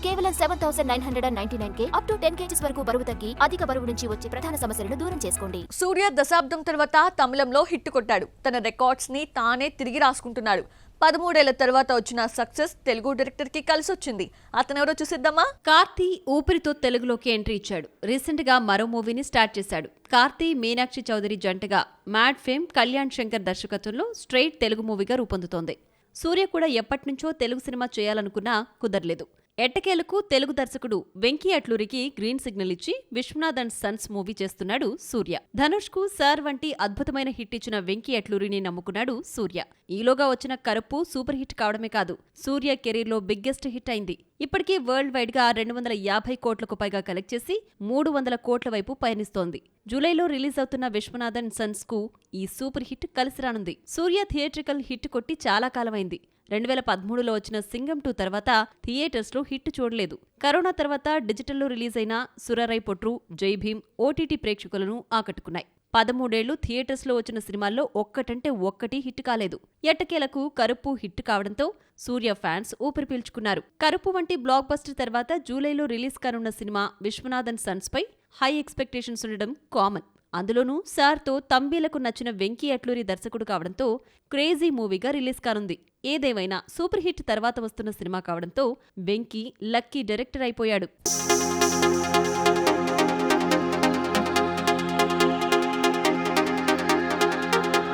కేవలం 7,999K up to 10 kgs వరకు బరువు తగ్గి అధిక బరువు నుంచి వచ్చే ప్రధాన సమస్యలను దూరం చేసుకోండి. సూర్య దశాబ్దం తర్వాత తమిళంలో హిట్ కొట్టాడు. తన రికార్డ్స్ ని తానే తిరిగి రాసుకుంటున్నాడు. 13 ఏళ్ల తర్వాత వచ్చిన సక్సెస్ తెలుగు డైరెక్టర్ కి కలిసొచ్చింది. అతనెవరో చూసిద్దామా? కార్తీ ఊపిరితో తెలుగులోకి ఎంట్రీ ఇచ్చాడు. రీసెంట్ గా మరో మూవీని స్టార్ట్ చేశాడు. కార్తీ మీనాక్షి చౌదరి జంటగా మ్యాడ్ ఫేమ్ కళ్యాణ్ శంకర్ దర్శకత్వంలో స్ట్రైట్ తెలుగు మూవీగా రూపొందుతోంది. సూర్య కూడా ఎప్పటినుంచో తెలుగు సినిమా చేయాలనుకున్నా కుదరలేదు. ఎట్టకేలకు తెలుగు దర్శకుడు వెంకీ అట్లూరికి గ్రీన్ సిగ్నల్ ఇచ్చి విశ్వనాథ్ అండ్ సన్స్ మూవీ చేస్తున్నాడు సూర్య. ధనుష్ కు సార్ వంటి అద్భుతమైన హిట్ ఇచ్చిన వెంకీ అట్లూరిని నమ్ముకున్నాడు సూర్య. ఈలోగా వచ్చిన కరుపు సూపర్ హిట్ కావడమే కాదు, సూర్య కెరీర్ లో బిగ్గెస్ట్ హిట్ అయింది. ఇప్పటికీ వరల్డ్ వైడ్ గా 250 కోట్లకు పైగా కలెక్ట్ చేసి 300 కోట్ల వైపు పయనిస్తోంది. జూలైలో రిలీజ్ అవుతున్న విశ్వనాథ్ అండ్ సన్స్ కు ఈ సూపర్ హిట్ కలిసి రానుంది. సూర్య థియేట్రికల్ హిట్ కొట్టి చాలా కాలమైంది. 2013లో వచ్చిన సింగం 2 తర్వాత థియేటర్స్ లో హిట్ చూడలేదు. కరోనా తర్వాత డిజిటల్లో రిలీజ్ అయిన సురరై పొట్రు, జై భీమ్ ఓటీటీ ప్రేక్షకులను ఆకట్టుకున్నాయి. 13 ఏళ్లు థియేటర్స్ లో వచ్చిన సినిమాల్లో ఒక్కటంటే ఒక్కటి హిట్ కాలేదు. ఎట్టకేలకు కరుపు హిట్ కావడంతో సూర్య ఫ్యాన్స్ ఊపిరి పీల్చుకున్నారు. కరుపు వంటి బ్లాక్ బస్టర్ తర్వాత జూలైలో రిలీజ్ కానున్న సినిమా విశ్వనాథ్ అండ్ సన్స్ పై హై ఎక్స్పెక్టేషన్స్ ఉండడం కామన్. అందులోనూ సార్తో తంబీలకు నచ్చిన వెంకీ అట్లూరి దర్శకుడు కావడంతో క్రేజీ మూవీగా రిలీజ్ కానుంది. ఏదేమైనా సూపర్ హిట్ తర్వాత వస్తున్న సినిమా కావడంతో వెంకీ లక్కీ డైరెక్టర్ అయిపోయాడు.